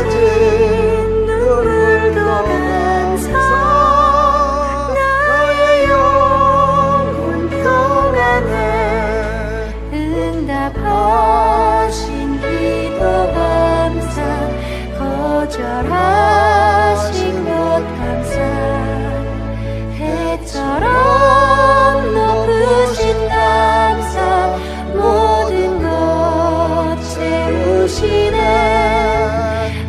젖은 눈물도 감사 나의 영혼 평안해 응답하신 기도 감사 거절하신 것 감사 해처럼 높으신 감사 모든 것 채우시네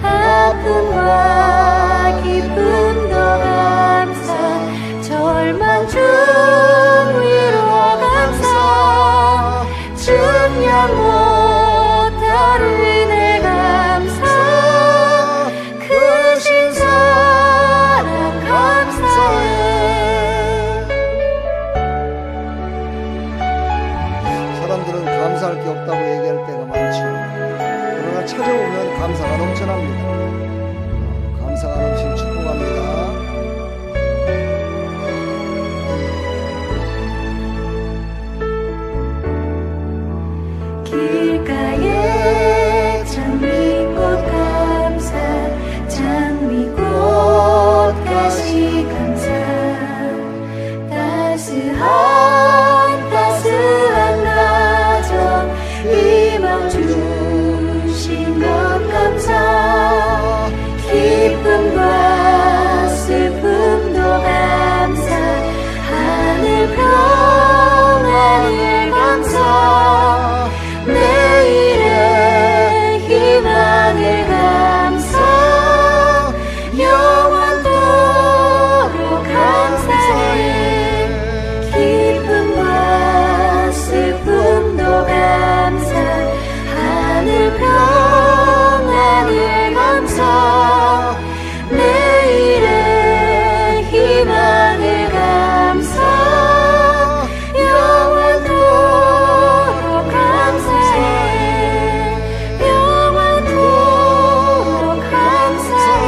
아픔과 기쁨도 감사 절망 중 위로 감사 증량 못할 은혜 감사 크신 사랑 감사해 사람들은 감사할 게 없다고 얘기할 때가 많죠. 그러나 찾아오면 감사가 넘쳐납니다. 감사가 넘친 축복합니다. 길가에 장미꽃 감사 장미꽃 가시 감사 따스한 가정 희망 주신 것 감사 기쁨과 슬픔도 감사 하늘 평안을 감사 내일의 희망을 감사 영원토록 감사해 기쁨과 슬픔도 감사 하늘 평안을 감사 내일의 희망을 감사 영원토록 감사해 영원토록 감사해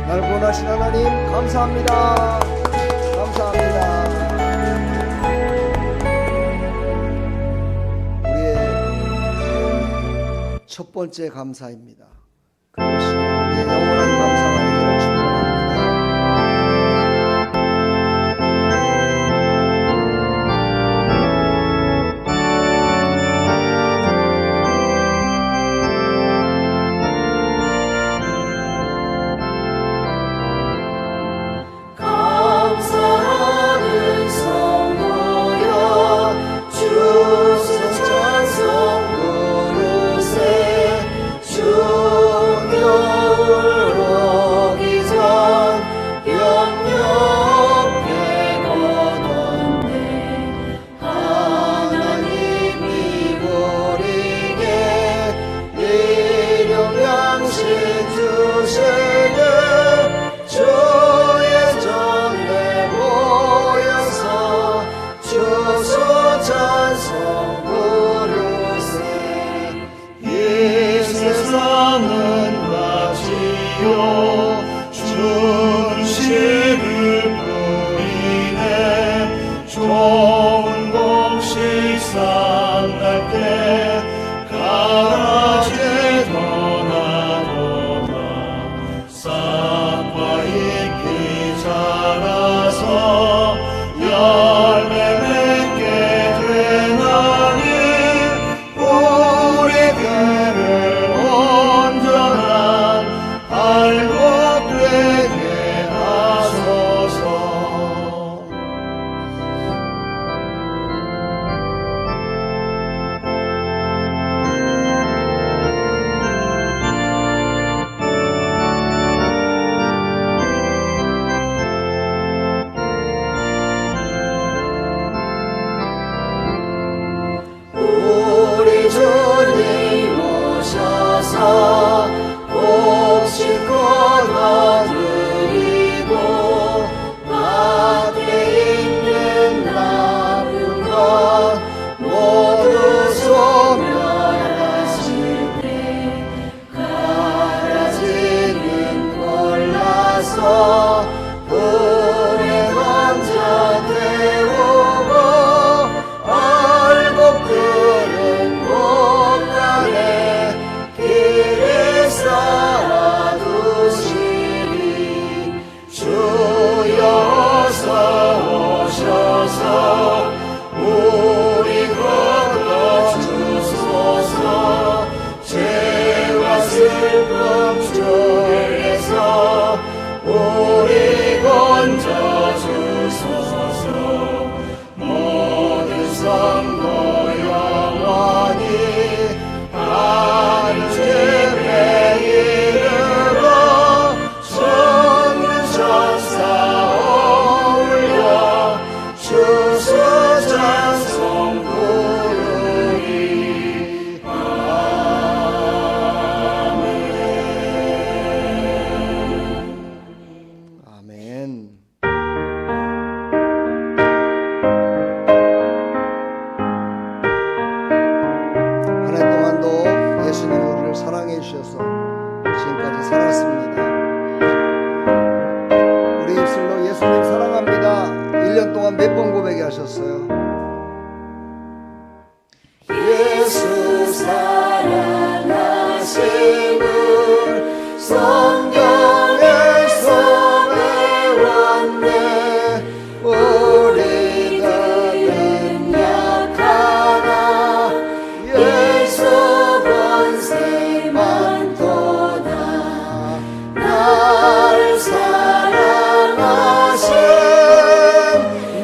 날 구원하신 하나님 감사합니다. 감사합니다. 우리의 첫 번째 감사입니다. 그것이 우리의 영원한 감사가 되기를 축복합니다. 감사하는 성 모여 주스 찬송 부르세 추운 겨울 오기 전 염려케 걷었네 하나님이 우리에게 일용 양식 주시네 주의 전에 모여서 주소 찬송 부르세 이 세상은 마치요 준식을 뿌리네 좋은 곡식 쌍날 때 가라지 떠나도다 싹과 잎이 자라서 열매 맺게 되나니 우리 교회를 온전한 알곡 되게 하소서 사랑해 주셔서 지금까지 살았습니다. 우리 입술로 예수님 사랑합니다 1년 동안 몇 번 고백하셨어요? 예수 사랑하심을 성경에서 배웠네. 우리가 연약하나 예수 권세만 도다. 날 사랑하심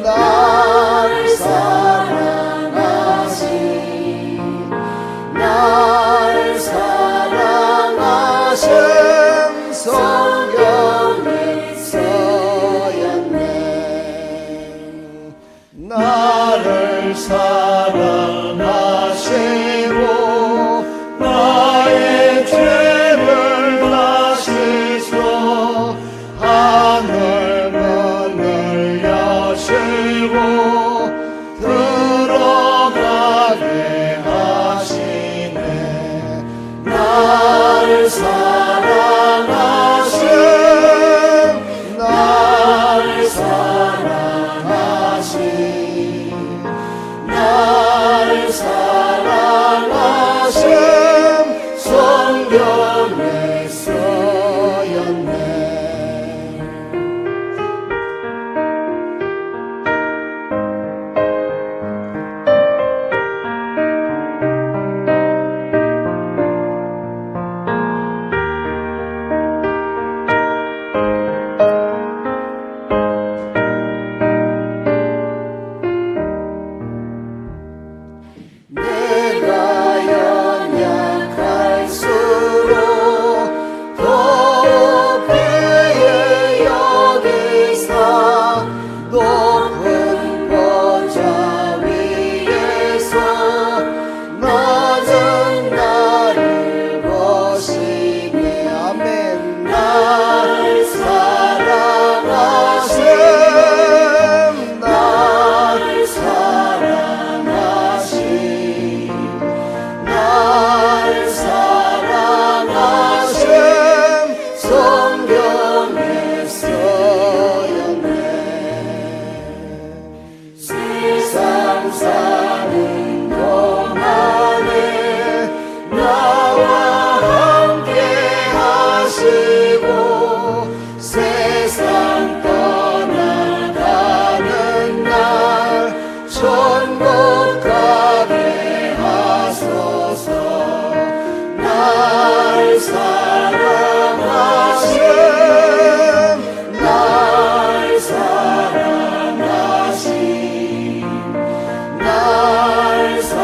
날 사랑하심 날 사랑하심 성경에 써였네. 나를 사랑하시고 나의 죄를 다 씻어 하늘 문을 여시고 들어가게 하시네. 날 사랑하심 날 사랑하심 날 사랑하심 성경에 써였네. 내가 연약할수록 높이 여기사 높은 보좌 위에서 낮은 나를 보시네. 아멘. 날 사랑하심 날 사랑하심 날 사랑하심 성경에 써였네. 세상 사는 동안에 나와 함께 하시고 세상 떠나가는 날 천국 가게 하소서. 날 사랑하심 날 사랑하심 날 사랑하심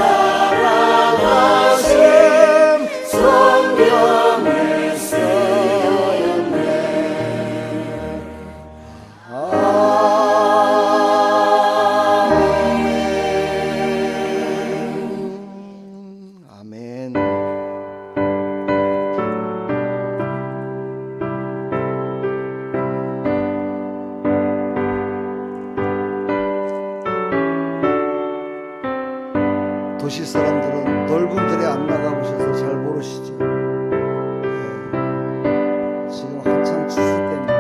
성경에 써였네. 아멘. 아멘. 도시 사람들은 넓은 길에 안 나가보셔서 잘 모르시죠. 지금 한참 추수 때입니다.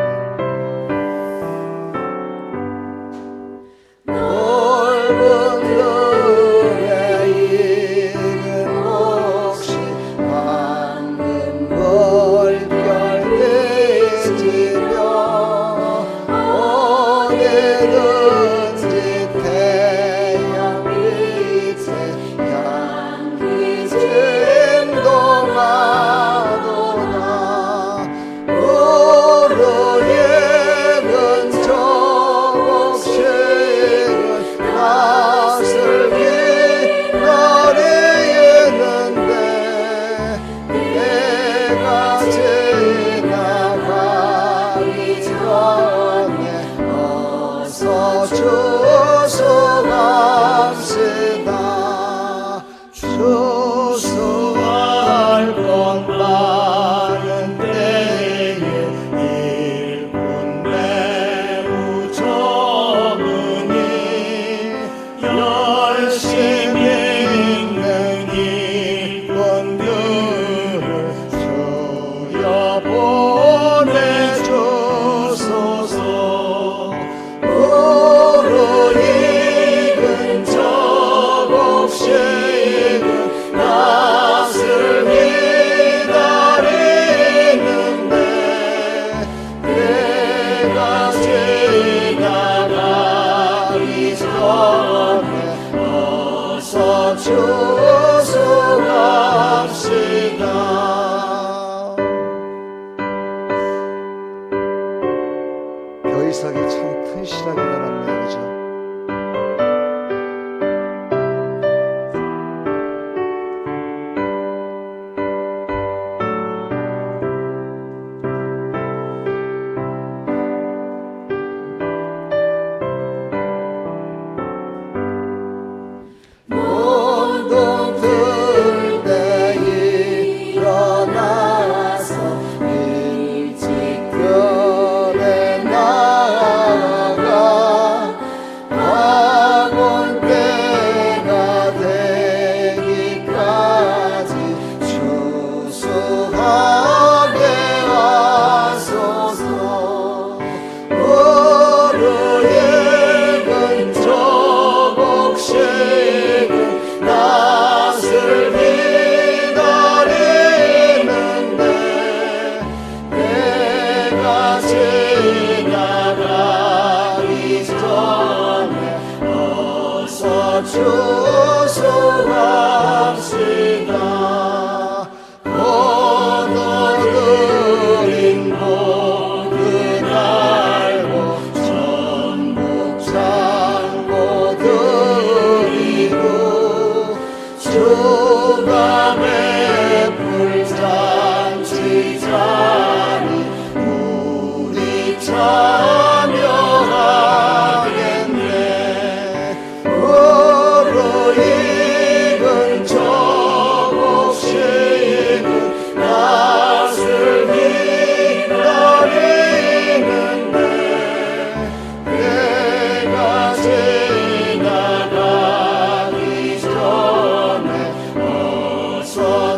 넓은 길에 익은 목시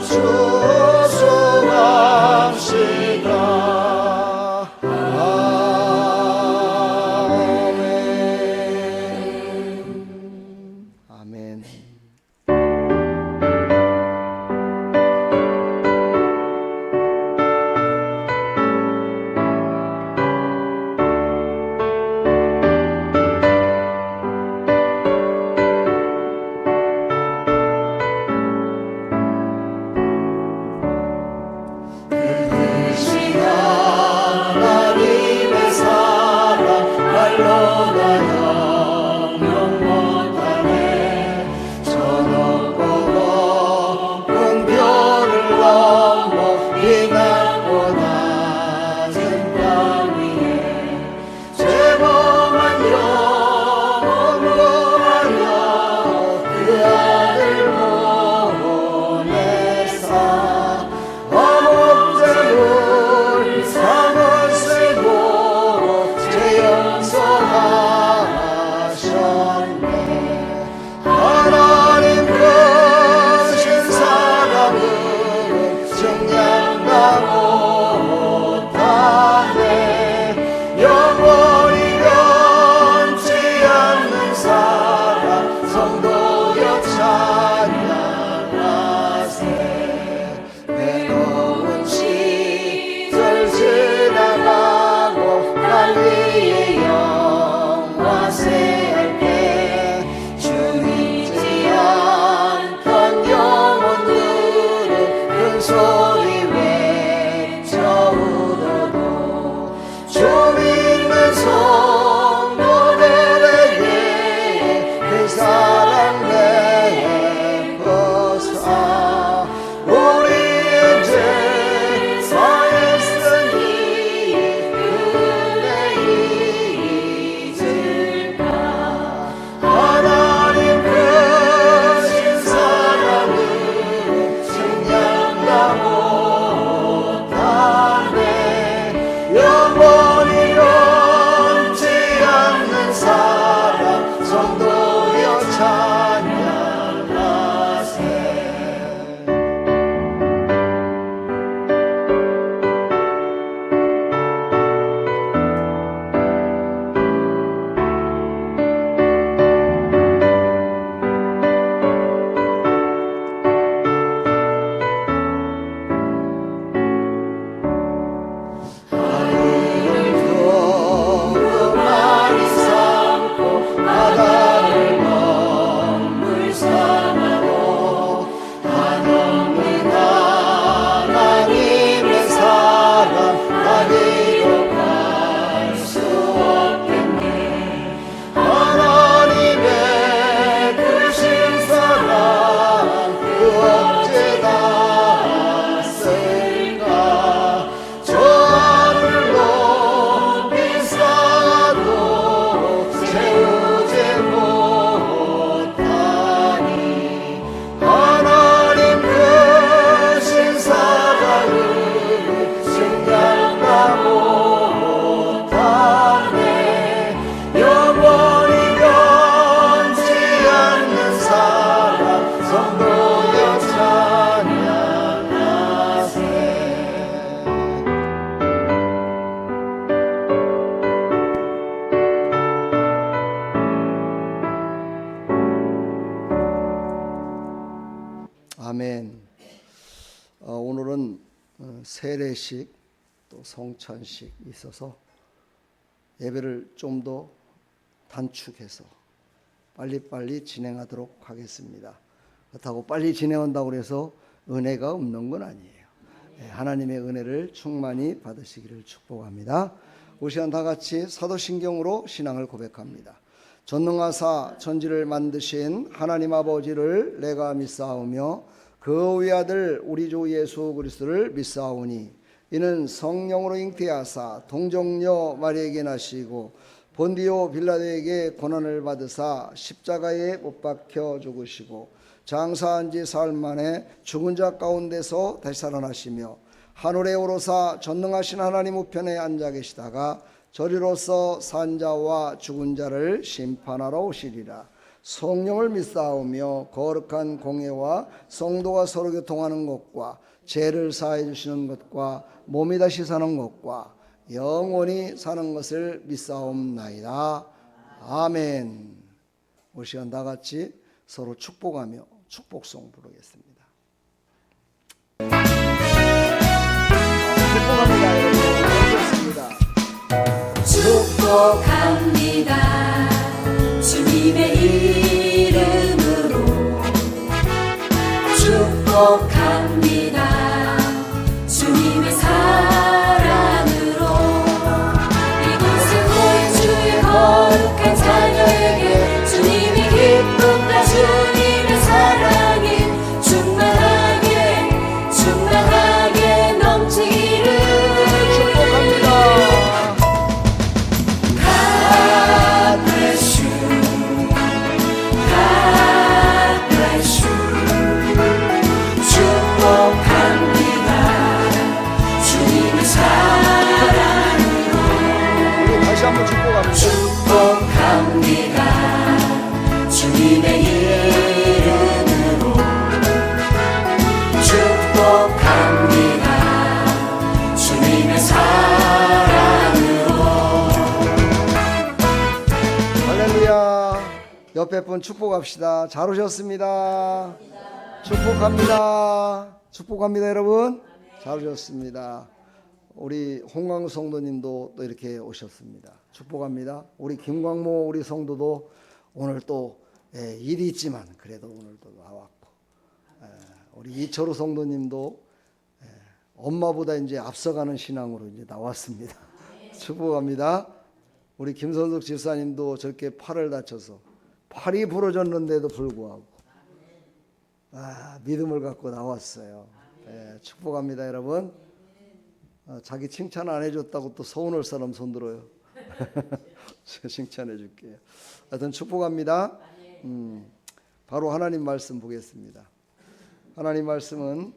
주소갑시다. 아멘. 하나님의 사랑 말로나 영영 못하네. 저 높고 높은 별을 넘어 빛나고 낮은 땅 위에 죄범한 영혼과 하여 그 아들 보내사 어목제물 삼을 쓰고 죄 용서하셨네. 하나님 크신 사랑은 정량다 못하네. 영원히 변치 않는 사랑 성도여 찬양하세. 외로운 시절 지나가고 난 위에 영화 새할 때 주 잊지 않던 영혼들은 큰 소리 외쳐 울어도 주 믿는 성도들에게 그 사랑 내버사 우리의 죄 사했으니 은혜 잊을까. 하나님 크신 사랑은 증량다 못하네. 영원히 변치 않는 사랑 성도여 찬양하세. 하늘을 두루 많이 삼고 바다를 먹물 삼아도 한없는 하나님의 사랑 나 기록할 수 없겠네. 하나님의 크신 사랑 그 언제 닿았을까. 저 하늘 높이 쌓아도 채우지 못하니. 하나님 크신 사랑을 증량다 못하네. 영원히 변치 않는 사랑 성도여 찬양하세. 아멘. 오늘은 세례식 또 성찬식 있어서 예배를 좀 더 단축해서 빨리빨리 진행하도록 하겠습니다. 그렇다고 빨리 진행한다고 해서 은혜가 없는 건 아니에요. 하나님의 은혜를 충만히 받으시기를 축복합니다. 이 시간 다 같이 사도신경으로 신앙을 고백합니다. 전능하사 천지를 만드신 하나님 아버지를 내가 믿사오며 그 외아들 우리 주 예수 그리스도를 믿사오니 이는 성령으로 잉태하사 동정녀 마리에게 나시고 본디오 빌라도에게 고난을 받으사 십자가에 못 박혀 죽으시고 장사한 지 사흘 만에 죽은 자 가운데서 다시 살아나시며 하늘에 오르사 전능하신 하나님 우편에 앉아 계시다가 저리로서 산 자와 죽은 자를 심판하러 오시리라. 성령을 믿사오며 거룩한 공예와 성도가 서로 교통하는 것과 죄를 사해 주시는 것과 몸이 다시 사는 것과 영원히 사는 것을 믿사옵나이다. 아멘. 우리 시간 다 같이 서로 축복하며 축복송 부르겠습니다. 축복합니다, 여러분. 반갑습니다. 축복합니다. 주님의 이름으로 축복합니다. 주님의 사랑으로 이곳은 모인 주의 거룩한 자녀에게 주님의 기쁨과 주님의 사랑이 충만하게 넘치기를 축복합니다. God bless you. God bless you. 축복합니다. 주님의 사랑으로 우리 다시 한번 축복합니다. 축복합니다. 주님의 이름으로 축복합니다. 주님의 사랑으로 할렐루야. 옆에 분 축복합시다. 잘 오셨습니다. 축복합니다. 축복합니다, 여러분. 잘 오셨습니다. 우리 홍광 성도님도 또 이렇게 오셨습니다. 축복합니다. 우리 김광모 우리 성도도 오늘 또 일이 있지만 그래도 오늘도 나왔고, 우리 이철우 성도님도 엄마보다 이제 앞서가는 신앙으로 이제 나왔습니다. 축복합니다. 우리 김선숙 집사님도 저렇게 팔을 다쳐서 팔이 부러졌는데도 불구하고 믿음을 갖고 나왔어요. 축복합니다, 여러분. 자기 칭찬 안 해줬다고 또 서운할 사람 손들어요. 제가 칭찬해 줄게요. 하여튼 축복합니다. 바로 하나님 말씀 보겠습니다. 하나님 말씀은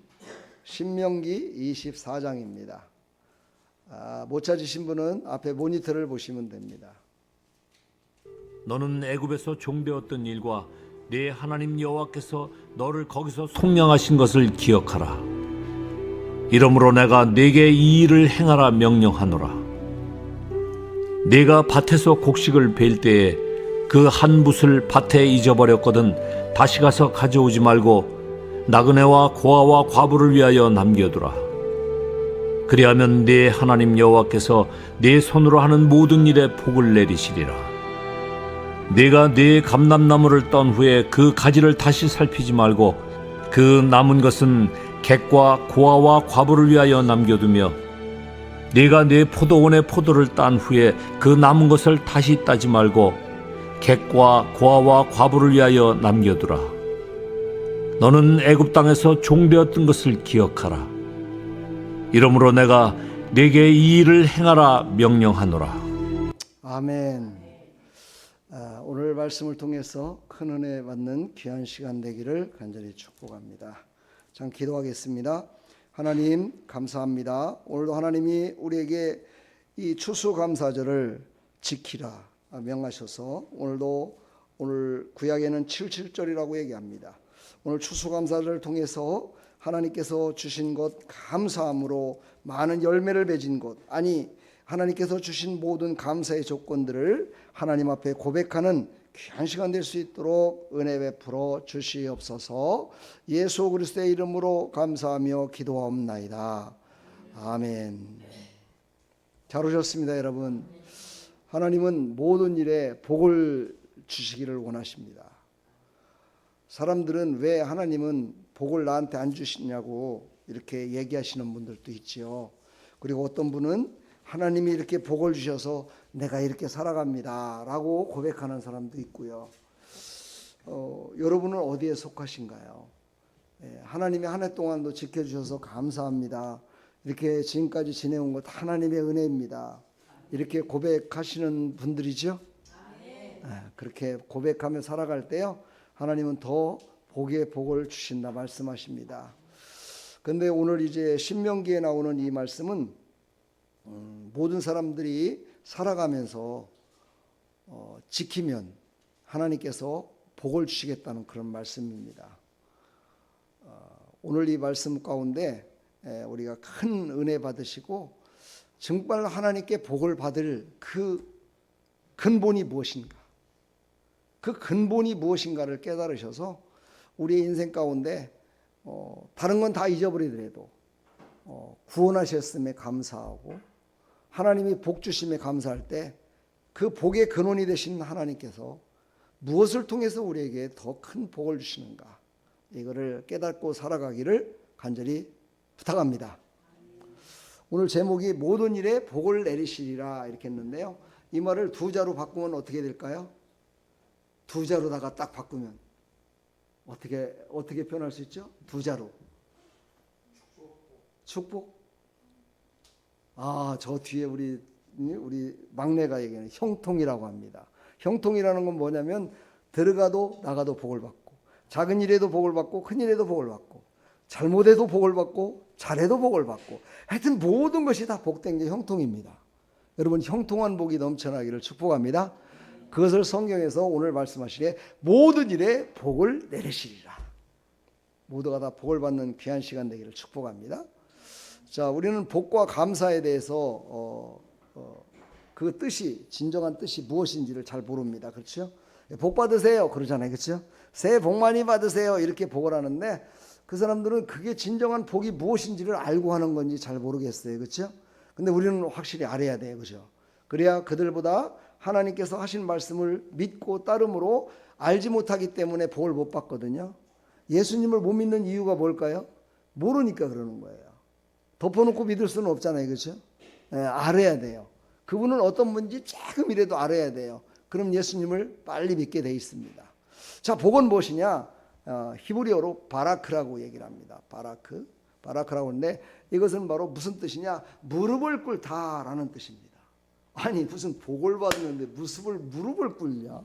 신명기 24장입니다. 못 찾으신 분은 앞에 모니터를 보시면 됩니다. 너는 애굽에서 종되었던 일과 네 하나님 여호와께서 너를 거기서 속량하신 것을 기억하라. 이러므로 내가 네게 이 일을 행하라 명령하노라. 네가 밭에서 곡식을 벨 때에 그 한 붓을 밭에 잊어버렸거든 다시 가서 가져오지 말고 나그네와 고아와 과부를 위하여 남겨두라. 그리하면 네 하나님 여호와께서 네 손으로 하는 모든 일에 복을 내리시리라. 네가 네 감람나무를 떤 후에 그 가지를 다시 살피지 말고 그 남은 것은 객과 고아와 과부를 위하여 남겨두며 네가 네 포도원의 포도를 딴 후에 그 남은 것을 다시 따지 말고 객과 고아와 과부를 위하여 남겨두라. 너는 애굽 땅에서 종되었던 것을 기억하라. 이러므로 내가 네게 이 일을 행하라 명령하노라. 아멘. 오늘 말씀을 통해서 큰 은혜 받는 귀한 시간 되기를 간절히 축복합니다. 참 기도하겠습니다. 하나님 감사합니다. 오늘도 하나님이 우리에게 이 추수감사절을 지키라 명하셔서 오늘 구약에는 77절이라고 얘기합니다. 오늘 추수감사절을 통해서 하나님께서 주신 것 감사함으로 많은 열매를 맺은 것, 아니 하나님께서 주신 모든 감사의 조건들을 하나님 앞에 고백하는 귀한 시간 될 수 있도록 은혜 베풀어 주시옵소서. 예수 그리스도의 이름으로 감사하며 기도하옵나이다. 아멘. 잘 오셨습니다, 여러분. 하나님은 모든 일에 복을 주시기를 원하십니다. 사람들은 왜 하나님은 복을 나한테 안 주시냐고 이렇게 얘기하시는 분들도 있지요. 그리고 어떤 분은 하나님이 이렇게 복을 주셔서 내가 이렇게 살아갑니다 라고 고백하는 사람도 있고요. 여러분은 어디에 속하신가요? 하나님이 한 해 동안도 지켜주셔서 감사합니다. 이렇게 지금까지 지내온 것 하나님의 은혜입니다. 이렇게 고백하시는 분들이죠. 그렇게 고백하며 살아갈 때요, 하나님은 더 복의 복을 주신다 말씀하십니다. 그런데 오늘 이제 신명기에 나오는 이 말씀은 모든 사람들이 살아가면서 지키면 하나님께서 복을 주시겠다는 그런 말씀입니다. 오늘 이 말씀 가운데 우리가 큰 은혜 받으시고 정말 하나님께 복을 받을 그 근본이 무엇인가, 그 근본이 무엇인가를 깨달으셔서 우리의 인생 가운데 다른 건 다 잊어버리더라도 구원하셨음에 감사하고 하나님이 복 주심에 감사할 때 그 복의 근원이 되신 하나님께서 무엇을 통해서 우리에게 더 큰 복을 주시는가, 이거를 깨닫고 살아가기를 간절히 부탁합니다. 오늘 제목이 모든 일에 복을 내리시리라 이렇게 했는데요, 이 말을 두 자로 바꾸면 어떻게 될까요? 두 자로다가 딱 바꾸면 어떻게 표현할 수 있죠? 두 자로. 축복. 저 뒤에 우리 막내가 얘기하는 형통이라고 합니다. 형통이라는 건 뭐냐면 들어가도 나가도 복을 받고, 작은 일에도 복을 받고, 큰 일에도 복을 받고, 잘못해도 복을 받고, 잘해도 복을 받고, 하여튼 모든 것이 다 복된 게 형통입니다. 여러분, 형통한 복이 넘쳐나기를 축복합니다. 그것을 성경에서 오늘 말씀하시기에 모든 일에 복을 내리시리라. 모두가 다 복을 받는 귀한 시간 되기를 축복합니다. 자, 우리는 복과 감사에 대해서 그 뜻이, 진정한 뜻이 무엇인지를 잘 모릅니다. 그렇죠? 복 받으세요 그러잖아요. 그렇죠? 새해 복 많이 받으세요 이렇게 복을 하는데, 그 사람들은 그게 진정한 복이 무엇인지를 알고 하는 건지 잘 모르겠어요. 그렇죠? 근데 우리는 확실히 알아야 돼요. 그렇죠? 그래야 그들보다 하나님께서 하신 말씀을 믿고 따름으로 알지 못하기 때문에 복을 못 받거든요. 예수님을 못 믿는 이유가 뭘까요? 모르니까 그러는 거예요. 덮어놓고 믿을 수는 없잖아요. 그렇죠? 알아야 돼요. 그분은 어떤 분인지 조금이라도 알아야 돼요. 그럼 예수님을 빨리 믿게 돼 있습니다. 자, 복은 무엇이냐? 히브리어로 바라크라고 얘기를 합니다. 바라크라고 하는데, 이것은 바로 무슨 뜻이냐? 무릎을 꿇다라는 뜻입니다. 아니, 무슨 복을 받는데 무릎을 꿇냐?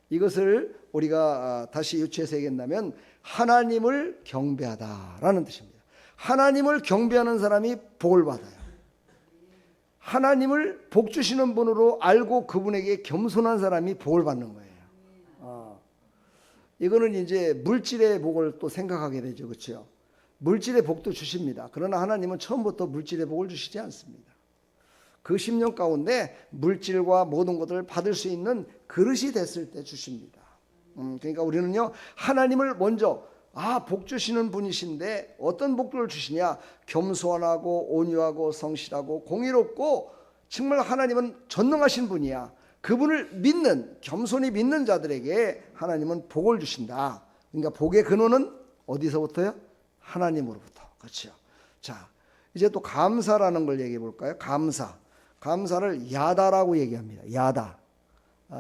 이것을 우리가 다시 유추해서 얘기한다면 하나님을 경배하다라는 뜻입니다. 하나님을 경배하는 사람이 복을 받아요. 하나님을 복 주시는 분으로 알고 그분에게 겸손한 사람이 복을 받는 거예요. 이거는 이제 물질의 복을 또 생각하게 되죠. 그렇죠? 물질의 복도 주십니다. 그러나 하나님은 처음부터 물질의 복을 주시지 않습니다. 그 심령 가운데 물질과 모든 것을 받을 수 있는 그릇이 됐을 때 주십니다. 그러니까 우리는요, 하나님을 먼저 복 주시는 분이신데 어떤 복을 주시냐? 겸손하고 온유하고 성실하고 공의롭고 정말 하나님은 전능하신 분이야. 그분을 믿는, 겸손히 믿는 자들에게 하나님은 복을 주신다. 그러니까 복의 근원은 어디서부터요? 하나님으로부터. 그렇죠? 자, 이제 또 감사라는 걸 얘기해 볼까요? 감사를 야다라고 얘기합니다. 야다.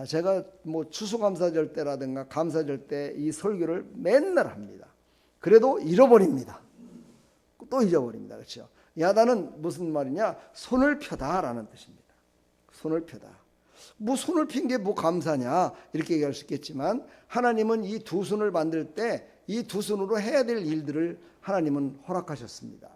제가 뭐 추수감사절 때라든가 감사절 때 이 설교를 맨날 합니다. 그래도 잃어버립니다. 또 잊어버립니다. 그렇죠? 야다는 무슨 말이냐? 손을 펴다라는 뜻입니다. 손을 펴다. 뭐 손을 핀 게 뭐 감사냐? 이렇게 얘기할 수 있겠지만, 하나님은 이 두 손을 만들 때 이 두 손으로 해야 될 일들을 하나님은 허락하셨습니다.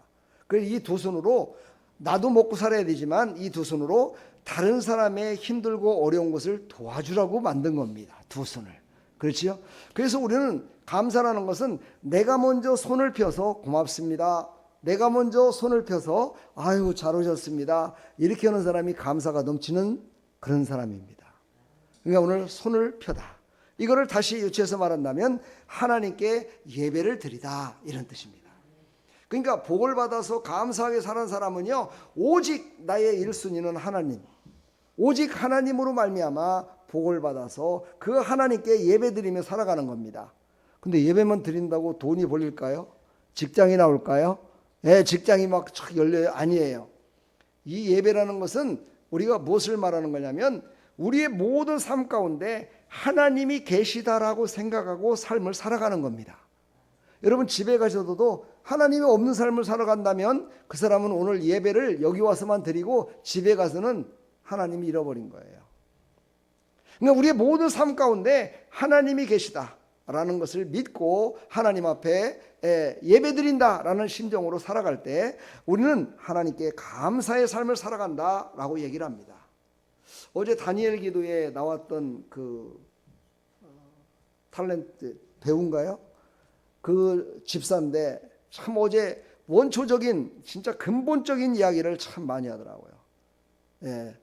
그래서 이 두 손으로 나도 먹고 살아야 되지만 이 두 손으로 다른 사람의 힘들고 어려운 것을 도와주라고 만든 겁니다. 두 손을. 그렇지요? 그래서 우리는 감사라는 것은 내가 먼저 손을 펴서 고맙습니다. 내가 먼저 손을 펴서 아유 잘 오셨습니다. 이렇게 하는 사람이 감사가 넘치는 그런 사람입니다. 그러니까 오늘 손을 펴다. 이거를 다시 유추해서 말한다면 하나님께 예배를 드리다 이런 뜻입니다. 그러니까 복을 받아서 감사하게 사는 사람은요, 오직 나의 1순위는 하나님, 오직 하나님으로 말미암아 복을 받아서 그 하나님께 예배드리며 살아가는 겁니다. 근데 예배만 드린다고 돈이 벌릴까요? 직장이 나올까요? 직장이 막 촥 열려요? 아니에요. 이 예배라는 것은 우리가 무엇을 말하는 거냐면 우리의 모든 삶 가운데 하나님이 계시다라고 생각하고 삶을 살아가는 겁니다. 여러분 집에 가셔도 하나님이 없는 삶을 살아간다면 그 사람은 오늘 예배를 여기 와서만 드리고 집에 가서는 하나님이 잃어버린 거예요. 그러니까 우리의 모든 삶 가운데 하나님이 계시다라는 것을 믿고 하나님 앞에 예배드린다라는 심정으로 살아갈 때 우리는 하나님께 감사의 삶을 살아간다라고 얘기를 합니다. 어제 다니엘 기도에 나왔던 그 탤런트 배우인가요? 그 집사인데 참 어제 원초적인 진짜 근본적인 이야기를 참 많이 하더라고요. 예,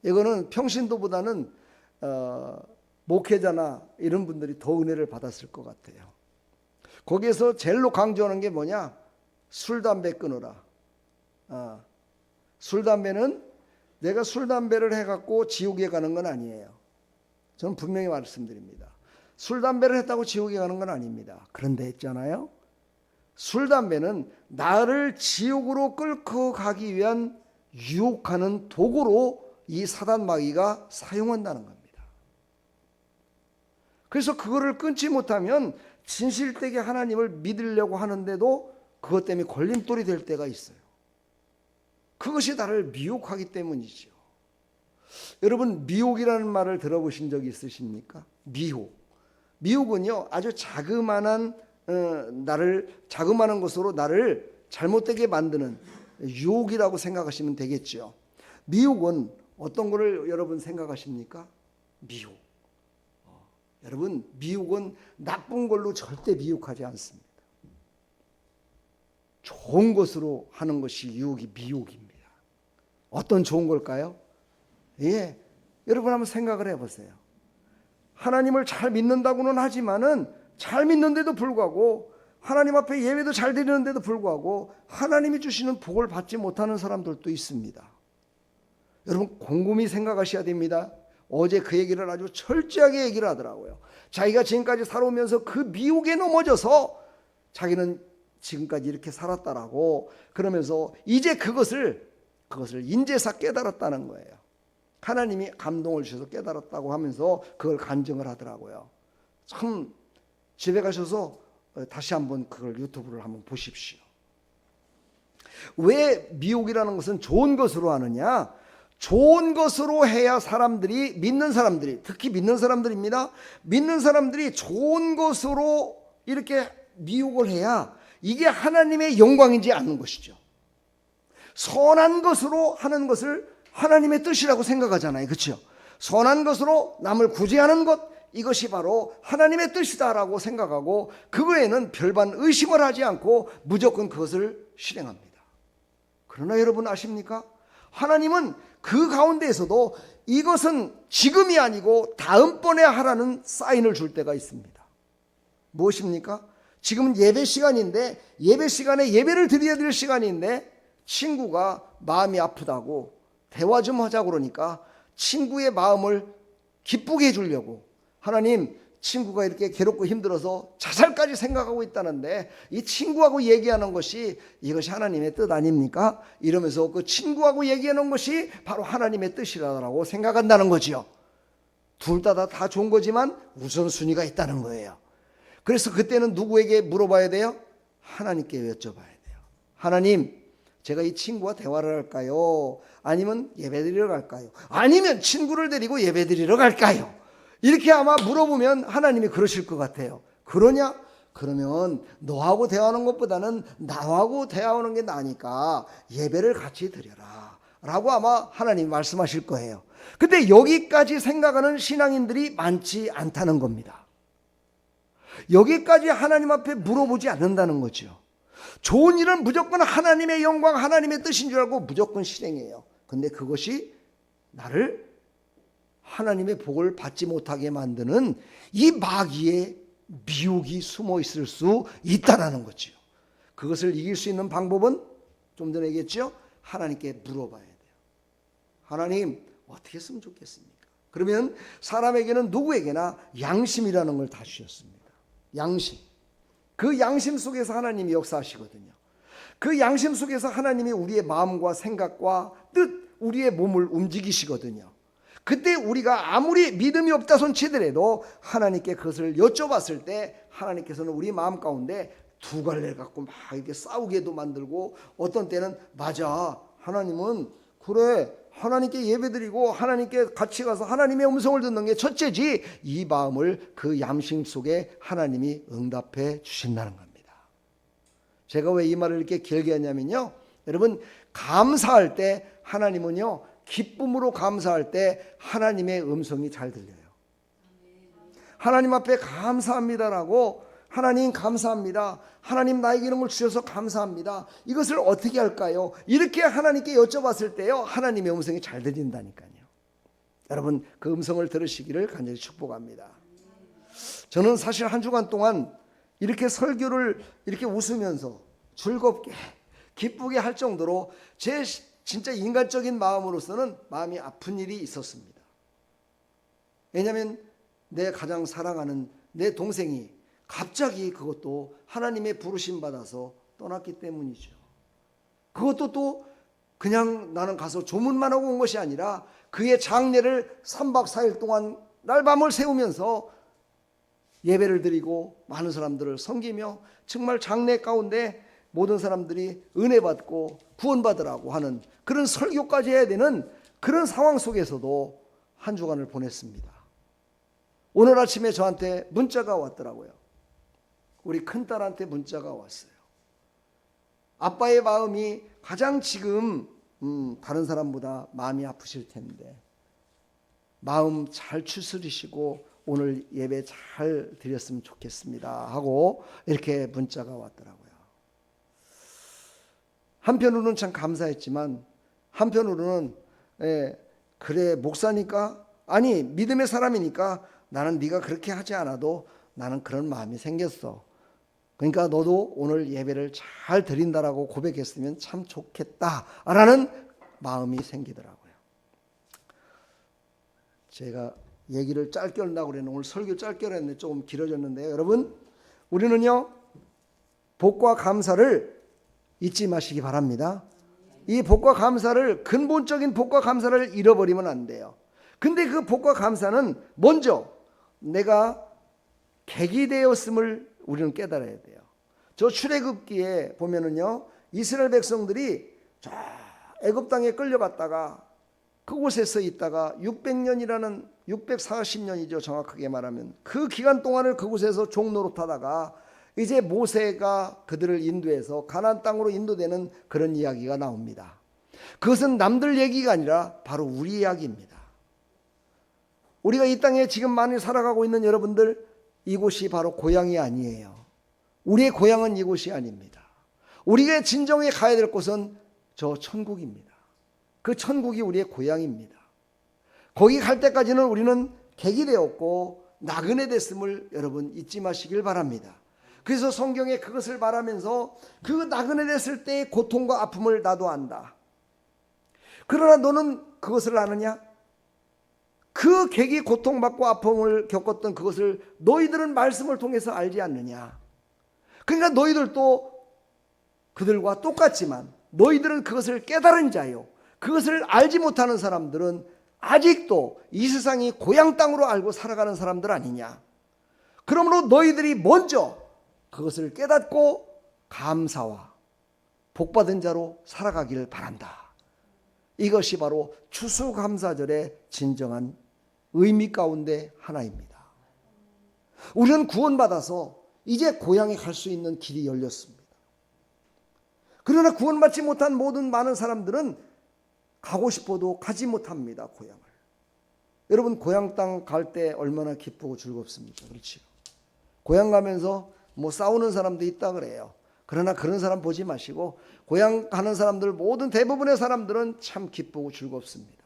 이거는 평신도보다는 목회자나 이런 분들이 더 은혜를 받았을 것 같아요. 거기에서 제일로 강조하는 게 뭐냐? 술, 담배 끊어라. 술, 담배는 내가 술, 담배를 해갖고 지옥에 가는 건 아니에요. 저는 분명히 말씀드립니다. 술, 담배를 했다고 지옥에 가는 건 아닙니다. 그런데 했잖아요. 술, 담배는 나를 지옥으로 끌고 가기 위한 유혹하는 도구로 이 사단 마귀가 사용한다는 겁니다. 그래서 그거를 끊지 못하면 진실되게 하나님을 믿으려고 하는데도 그것 때문에 걸림돌이 될 때가 있어요. 그것이 나를 미혹하기 때문이죠. 여러분, 미혹이라는 말을 들어보신 적이 있으십니까? 미혹은요, 아주 자그마한 자그마한 것으로 나를 잘못되게 만드는 유혹이라고 생각하시면 되겠죠. 미혹은 어떤 거를 여러분 생각하십니까? 미혹. 여러분, 미혹은 나쁜 걸로 절대 미혹하지 않습니다. 좋은 것으로 하는 것이 유혹이 미혹입니다. 어떤 좋은 걸까요? 예, 여러분 한번 생각을 해보세요. 하나님을 잘 믿는다고는 하지만은 잘 믿는데도 불구하고 하나님 앞에 예배도 잘 드리는데도 불구하고 하나님이 주시는 복을 받지 못하는 사람들도 있습니다. 여러분 곰곰이 생각하셔야 됩니다. 어제 그 얘기를 아주 철저하게 얘기를 하더라고요. 자기가 지금까지 살아오면서 그 미혹에 넘어져서 자기는 지금까지 이렇게 살았다라고 그러면서 이제 그것을 인제사 깨달았다는 거예요. 하나님이 감동을 주셔서 깨달았다고 하면서 그걸 간증을 하더라고요. 참 집에 가셔서 다시 한번 그걸 유튜브를 한번 보십시오. 왜 미혹이라는 것은 좋은 것으로 하느냐? 좋은 것으로 해야 사람들이 믿는 사람들이 특히 믿는 사람들입니다. 믿는 사람들이 좋은 것으로 이렇게 미혹을 해야 이게 하나님의 영광이지 않는 것이죠. 선한 것으로 하는 것을 하나님의 뜻이라고 생각하잖아요. 그렇죠? 선한 것으로 남을 구제하는 것 이것이 바로 하나님의 뜻이다라고 생각하고 그거에는 별반 의심을 하지 않고 무조건 그것을 실행합니다. 그러나 여러분 아십니까? 하나님은 그 가운데에서도 이것은 지금이 아니고 다음번에 하라는 사인을 줄 때가 있습니다. 무엇입니까? 지금은 예배 시간인데 예배 시간에 예배를 드려야 될 시간인데 친구가 마음이 아프다고 대화 좀 하자고 그러니까 친구의 마음을 기쁘게 해주려고 하나님 친구가 이렇게 괴롭고 힘들어서 자살까지 생각하고 있다는데 이 친구하고 얘기하는 것이 이것이 하나님의 뜻 아닙니까? 이러면서 그 친구하고 얘기하는 것이 바로 하나님의 뜻이라고 생각한다는 거지요. 둘 다 좋은 거지만 우선순위가 있다는 거예요. 그래서 그때는 누구에게 물어봐야 돼요? 하나님께 여쭤봐야 돼요. 하나님, 제가 이 친구와 대화를 할까요? 아니면 예배드리러 갈까요? 아니면 친구를 데리고 예배드리러 갈까요? 이렇게 아마 물어보면 하나님이 그러실 것 같아요. 그러냐? 그러면 너하고 대화하는 것보다는 나하고 대화하는 게 나으니까 예배를 같이 드려라 라고 아마 하나님이 말씀하실 거예요. 근데 여기까지 생각하는 신앙인들이 많지 않다는 겁니다. 여기까지 하나님 앞에 물어보지 않는다는 거죠. 좋은 일은 무조건 하나님의 영광, 하나님의 뜻인 줄 알고 무조건 실행해요. 근데 그것이 나를 하나님의 복을 받지 못하게 만드는 이 마귀의 미혹이 숨어 있을 수 있다는 거죠. 그것을 이길 수 있는 방법은 좀 전에 얘기했죠. 하나님께 물어봐야 돼요. 하나님 어떻게 했으면 좋겠습니까? 그러면 사람에게는 누구에게나 양심이라는 걸 다 주셨습니다. 양심. 그 양심 속에서 하나님이 역사하시거든요. 그 양심 속에서 하나님이 우리의 마음과 생각과 뜻, 우리의 몸을 움직이시거든요. 그때 우리가 아무리 믿음이 없다 손치더라도 하나님께 그것을 여쭤봤을 때 하나님께서는 우리 마음 가운데 두 갈래를 갖고 막 이렇게 싸우게도 만들고 어떤 때는 맞아 하나님은 그래 하나님께 예배드리고 하나님께 같이 가서 하나님의 음성을 듣는 게 첫째지 이 마음을 그 양심 속에 하나님이 응답해 주신다는 겁니다. 제가 왜 이 말을 이렇게 길게 하냐면요. 여러분 감사할 때 하나님은요. 기쁨으로 감사할 때 하나님의 음성이 잘 들려요. 하나님 앞에 감사합니다라고, 하나님 감사합니다, 하나님 나에게 이런 걸 주셔서 감사합니다, 이것을 어떻게 할까요? 이렇게 하나님께 여쭤봤을 때요, 하나님의 음성이 잘 들린다니까요. 여러분, 그 음성을 들으시기를 간절히 축복합니다. 저는 사실 한 주간 동안 이렇게 설교를 이렇게 웃으면서 즐겁게 기쁘게 할 정도로 제 진짜 인간적인 마음으로서는 마음이 아픈 일이 있었습니다. 왜냐하면 내 가장 사랑하는 내 동생이 갑자기 그것도 하나님의 부르심 받아서 떠났기 때문이죠. 그것도 또 그냥 나는 가서 조문만 하고 온 것이 아니라 그의 장례를 3박 4일 동안 날밤을 새우면서 예배를 드리고 많은 사람들을 섬기며 정말 장례 가운데 모든 사람들이 은혜 받고 구원받으라고 하는 그런 설교까지 해야 되는 그런 상황 속에서도 한 주간을 보냈습니다. 오늘 아침에 저한테 문자가 왔더라고요. 우리 큰딸한테 문자가 왔어요. 아빠의 마음이 가장 지금 다른 사람보다 마음이 아프실 텐데 마음 잘 추스리시고 오늘 예배 잘 드렸으면 좋겠습니다 하고 이렇게 문자가 왔더라고요. 한편으로는 참 감사했지만 한편으로는 그래 목사니까, 아니 믿음의 사람이니까 나는 네가 그렇게 하지 않아도 나는 그런 마음이 생겼어. 그러니까 너도 오늘 예배를 잘 드린다라고 고백했으면 참 좋겠다라는 마음이 생기더라고요. 제가 얘기를 짧게 하려고 그랬는데 오늘 설교 짧게 했는데 조금 길어졌는데요. 여러분, 우리는요 복과 감사를 잊지 마시기 바랍니다. 이 복과 감사를, 근본적인 복과 감사를 잃어버리면 안 돼요. 근데 그 복과 감사는 먼저 내가 객이 되었음을 우리는 깨달아야 돼요. 저 출애굽기에 보면은요, 이스라엘 백성들이 저 애굽 땅에 끌려갔다가 그곳에서 있다가 600년이라는 640년이죠. 정확하게 말하면 그 기간 동안을 그곳에서 종노릇하다가 이제 모세가 그들을 인도해서 가나안 땅으로 인도되는 그런 이야기가 나옵니다. 그것은 남들 얘기가 아니라 바로 우리 이야기입니다. 우리가 이 땅에 지금 많이 살아가고 있는 여러분들, 이곳이 바로 고향이 아니에요. 우리의 고향은 이곳이 아닙니다. 우리가 진정에 가야 될 곳은 저 천국입니다. 그 천국이 우리의 고향입니다. 거기 갈 때까지는 우리는 객이 되었고 나그네 됐음을 여러분 잊지 마시길 바랍니다. 그래서 성경에 그것을 말하면서 그 나그네 됐을 때의 고통과 아픔을 나도 안다. 그러나 너는 그것을 아느냐? 그 객이 고통받고 아픔을 겪었던 그것을 너희들은 말씀을 통해서 알지 않느냐? 그러니까 너희들도 그들과 똑같지만 너희들은 그것을 깨달은 자요, 그것을 알지 못하는 사람들은 아직도 이 세상이 고향 땅으로 알고 살아가는 사람들 아니냐? 그러므로 너희들이 먼저 그것을 깨닫고 감사와 복받은 자로 살아가기를 바란다. 이것이 바로 추수감사절의 진정한 의미 가운데 하나입니다. 우리는 구원받아서 이제 고향에 갈 수 있는 길이 열렸습니다. 그러나 구원받지 못한 모든 많은 사람들은 가고 싶어도 가지 못합니다. 고향을. 여러분, 고향 땅 갈 때 얼마나 기쁘고 즐겁습니까? 그렇죠? 고향 가면서 뭐 싸우는 사람도 있다 그래요. 그러나 그런 사람 보지 마시고 고향 가는 사람들, 모든 대부분의 사람들은 참 기쁘고 즐겁습니다.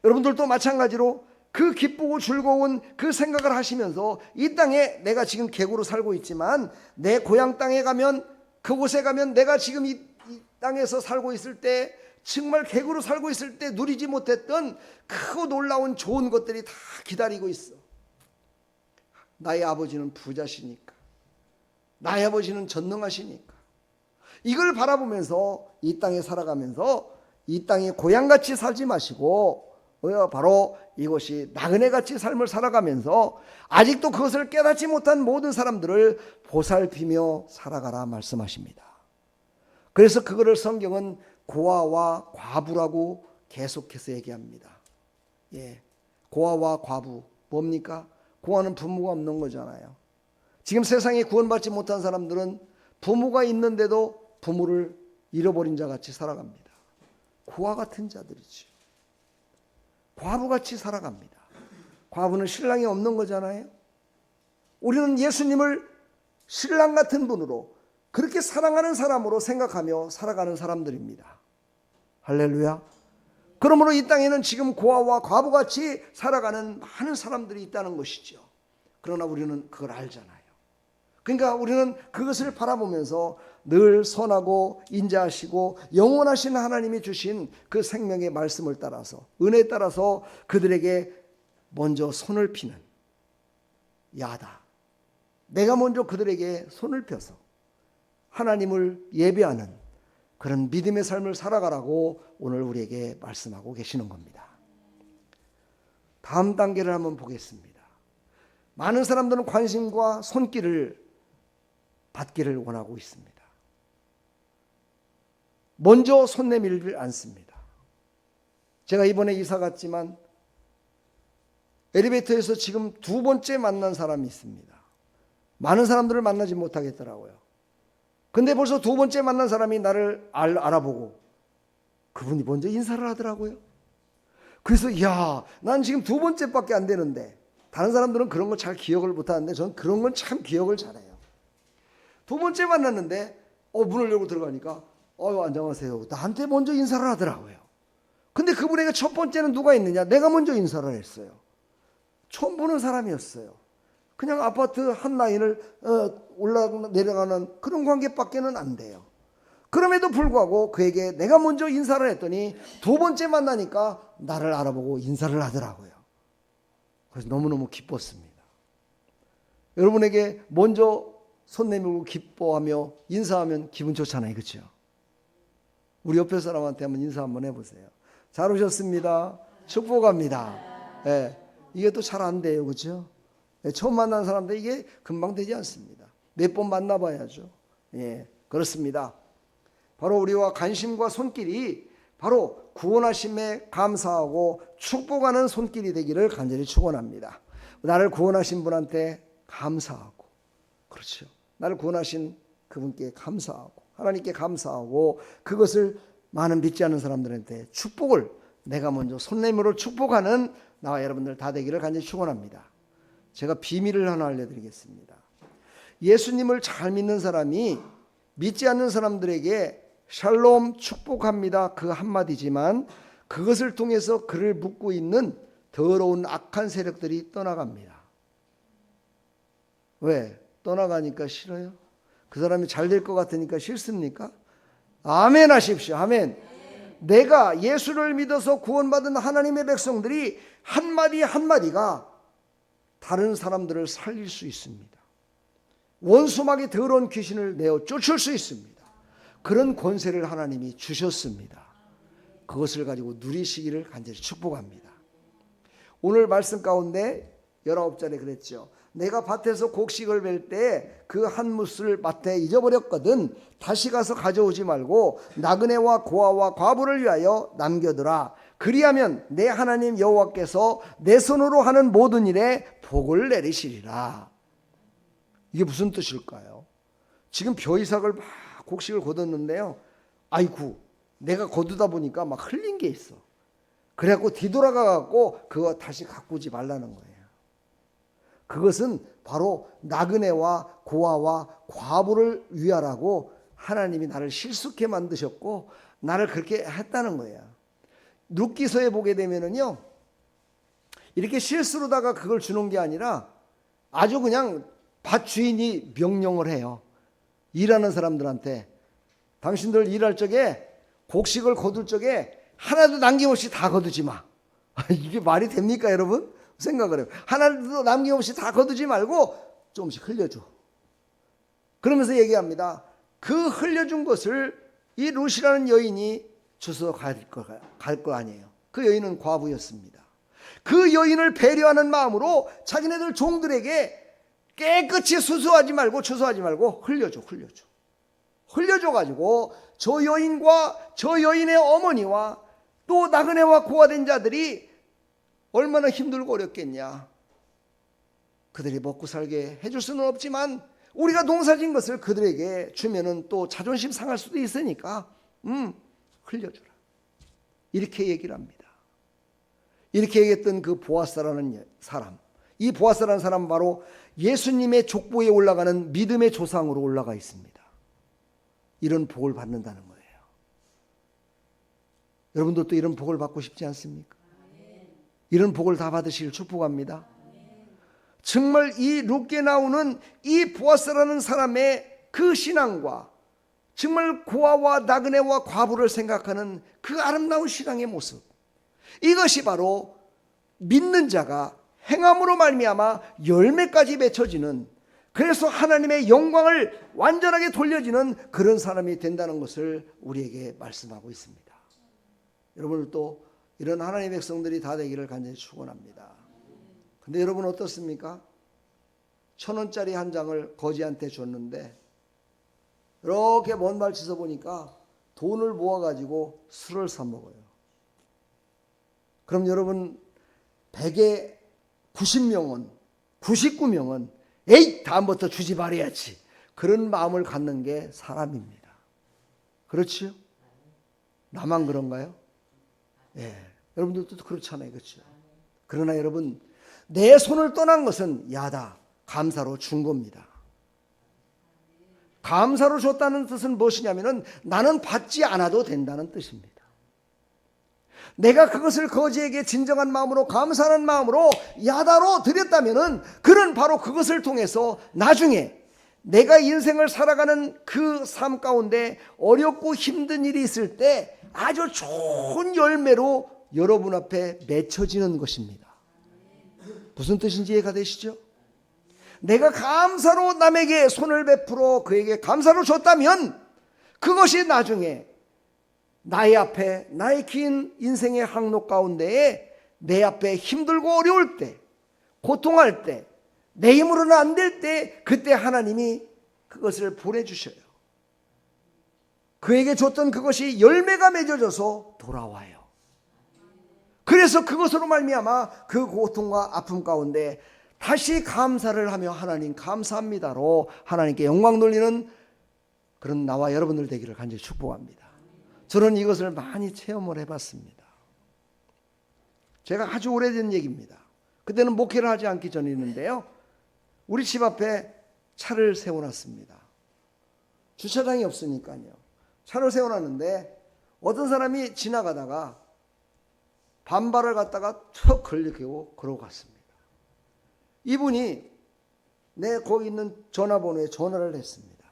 여러분들도 마찬가지로 그 기쁘고 즐거운 그 생각을 하시면서 이 땅에 내가 지금 객으로 살고 있지만 내 고향 땅에 가면, 그곳에 가면 내가 지금 이 땅에서 살고 있을 때, 정말 객으로 살고 있을 때 누리지 못했던 크고 놀라운 좋은 것들이 다 기다리고 있어. 나의 아버지는 부자시니까, 나의 아버지는 전능하시니까. 이걸 바라보면서 이 땅에 살아가면서 이 땅에 고향같이 살지 마시고 바로 이것이 나그네같이 삶을 살아가면서 아직도 그것을 깨닫지 못한 모든 사람들을 보살피며 살아가라 말씀하십니다. 그래서 그거를 성경은 고아와 과부라고 계속해서 얘기합니다. 고아와 과부 뭡니까? 고아는 부모가 없는 거잖아요. 지금 세상에 구원받지 못한 사람들은 부모가 있는데도 부모를 잃어버린 자 같이 살아갑니다. 고아 같은 자들이지. 과부같이 살아갑니다. 과부는 신랑이 없는 거잖아요. 우리는 예수님을 신랑 같은 분으로 그렇게 사랑하는 사람으로 생각하며 살아가는 사람들입니다. 할렐루야. 그러므로 이 땅에는 지금 고아와 과부같이 살아가는 많은 사람들이 있다는 것이죠. 그러나 우리는 그걸 알잖아요. 그러니까 우리는 그것을 바라보면서 늘 선하고 인자하시고 영원하신 하나님이 주신 그 생명의 말씀을 따라서, 은혜에 따라서 그들에게 먼저 손을 피는 야다. 내가 먼저 그들에게 손을 펴서 하나님을 예배하는 그런 믿음의 삶을 살아가라고 오늘 우리에게 말씀하고 계시는 겁니다. 다음 단계를 한번 보겠습니다. 많은 사람들은 관심과 손길을 받기를 원하고 있습니다. 먼저 손 내밀지 않습니다. 제가 이번에 이사 갔지만 엘리베이터에서 지금 두 번째 만난 사람이 있습니다. 많은 사람들을 만나지 못하겠더라고요. 근데 벌써 두 번째 만난 사람이 나를 알아보고 그분이 먼저 인사를 하더라고요. 그래서 야, 난 지금 두 번째밖에 안 되는데, 다른 사람들은 그런 거 잘 기억을 못하는데 저는 그런 건 참 기억을 잘해요. 두 번째 만났는데 문을 열고 들어가니까 안녕하세요. 나한테 먼저 인사를 하더라고요. 근데 그분에게 첫 번째는 누가 있느냐? 내가 먼저 인사를 했어요. 처음 보는 사람이었어요. 그냥 아파트 한 라인을 올라가고 내려가는 그런 관계밖에는 안 돼요. 그럼에도 불구하고 그에게 내가 먼저 인사를 했더니 두 번째 만나니까 나를 알아보고 인사를 하더라고요. 그래서 너무너무 기뻤습니다. 여러분에게 먼저 손 내밀고 기뻐하며 인사하면 기분 좋잖아요. 그렇죠? 우리 옆에 사람한테 한번 인사 한번 해보세요. 잘 오셨습니다. 축복합니다. 예, 이게 또 잘 안 돼요. 그렇죠? 처음 만난 사람들 이게 금방 되지 않습니다. 몇 번 만나봐야죠. 예, 그렇습니다. 바로 우리와 관심과 손길이 바로 구원하심에 감사하고 축복하는 손길이 되기를 간절히 축원합니다. 나를 구원하신 분한테 감사하고, 그렇죠. 나를 구원하신 그분께 감사하고, 하나님께 감사하고, 그것을 많은 믿지 않는 사람들한테 축복을 내가 먼저 손 내밀어 축복하는 나와 여러분들 다 되기를 간절히 축원합니다. 제가 비밀을 하나 알려드리겠습니다. 예수님을 잘 믿는 사람이 믿지 않는 사람들에게 샬롬 축복합니다 그 한마디지만 그것을 통해서 그를 묶고 있는 더러운 악한 세력들이 떠나갑니다. 왜? 떠나가니까 싫어요? 그 사람이 잘 될 것 같으니까 싫습니까? 아멘 하십시오. 아멘. 내가 예수를 믿어서 구원받은 하나님의 백성들이 한마디 한마디가 다른 사람들을 살릴 수 있습니다. 원수막의 더러운 귀신을 내어 쫓을 수 있습니다. 그런 권세를 하나님이 주셨습니다. 그것을 가지고 누리시기를 간절히 축복합니다. 오늘 말씀 가운데 19절에 그랬죠. 내가 밭에서 곡식을 벨 때 그 한 뭇을 밭에 잊어버렸거든 다시 가서 가져오지 말고 나그네와 고아와 과부를 위하여 남겨두라. 그리하면 내 하나님 여호와께서 내 손으로 하는 모든 일에 복을 내리시리라. 이게 무슨 뜻일까요? 지금 벼이삭을 막 곡식을 거뒀는데요. 아이고, 내가 거두다 보니까 막 흘린 게 있어. 그래갖고 뒤돌아가 갖고 그거 다시 가꾸지 말라는 거예요. 그것은 바로 나그네와 고아와 과부를 위하라고 하나님이 나를 실수케 만드셨고 나를 그렇게 했다는 거예요. 룻기서에 보게 되면은요, 이렇게 실수로다가 그걸 주는 게 아니라 아주 그냥 밭 주인이 명령을 해요. 일하는 사람들한테 당신들 일할 적에 곡식을 거둘 적에 하나도 남김없이 다 거두지 마. 이게 말이 됩니까 여러분? 생각을 해요. 하나도 남김없이 다 거두지 말고 조금씩 흘려줘. 그러면서 얘기합니다. 그 흘려준 것을 이 룻이라는 여인이 주워 갈 거 아니에요. 그 여인은 과부였습니다. 그 여인을 배려하는 마음으로 자기네들 종들에게 깨끗이 추수하지 말고 흘려줘 가지고 저 여인과 저 여인의 어머니와 또 나그네와 고아된 자들이 얼마나 힘들고 어렵겠냐. 그들이 먹고 살게 해줄 수는 없지만 우리가 농사진 것을 그들에게 주면은 또 자존심 상할 수도 있으니까 흘려주라. 이렇게 얘기를 합니다. 이렇게 얘기했던 그 보아스라는 사람, 이 보아스라는 사람은 바로 예수님의 족보에 올라가는 믿음의 조상으로 올라가 있습니다. 이런 복을 받는다는 거예요. 여러분들도 이런 복을 받고 싶지 않습니까? 이런 복을 다 받으시길 축복합니다. 정말 이 룻기에 나오는 이 보아스라는 사람의 그 신앙과 정말 고아와 나그네와 과부를 생각하는 그 아름다운 신앙의 모습, 이것이 바로 믿는 자가 행함으로 말미암아 열매까지 맺혀지는, 그래서 하나님의 영광을 완전하게 돌려지는 그런 사람이 된다는 것을 우리에게 말씀하고 있습니다. 여러분들도 이런 하나님의 백성들이 다 되기를 간절히 축원합니다. 근데 여러분 어떻습니까? 1,000원짜리 한 장을 거지한테 줬는데 이렇게 먼 발치서 보니까 돈을 모아가지고 술을 사 먹어요. 그럼 여러분 100에 90명은 99명은 에이 다음부터 주지 말아야지, 그런 마음을 갖는 게 사람입니다. 그렇지요? 나만 그런가요? 예, 여러분들도 그렇잖아요. 그렇죠? 그러나 여러분, 내 손을 떠난 것은 야다, 감사로 준 겁니다. 감사로 줬다는 뜻은 무엇이냐면은 나는 받지 않아도 된다는 뜻입니다. 내가 그것을 거지에게 진정한 마음으로 감사하는 마음으로 야다로 드렸다면은 그는 바로 그것을 통해서 나중에 내가 인생을 살아가는 그 삶 가운데 어렵고 힘든 일이 있을 때 아주 좋은 열매로 여러분 앞에 맺혀지는 것입니다. 무슨 뜻인지 이해가 되시죠? 내가 감사로 남에게 손을 베풀어 그에게 감사로 줬다면 그것이 나중에 나의 앞에, 나의 긴 인생의 항로 가운데에 내 앞에 힘들고 어려울 때, 고통할 때, 내 힘으로는 안 될 때, 그때 하나님이 그것을 보내주셔요. 그에게 줬던 그것이 열매가 맺어져서 돌아와요. 그래서 그것으로 말미암아 그 고통과 아픔 가운데 다시 감사를 하며 하나님 감사합니다로 하나님께 영광 돌리는 그런 나와 여러분들 되기를 간절히 축복합니다. 저는 이것을 많이 체험을 해봤습니다. 제가 아주 오래된 얘기입니다. 그때는 목회를 하지 않기 전이었는데요, 우리 집 앞에 차를 세워놨습니다. 주차장이 없으니까요. 차를 세워놨는데 어떤 사람이 지나가다가 반발을 갖다가 툭 걸리고 그러고 갔습니다. 이분이 내 거기 있는 전화번호에 전화를 했습니다.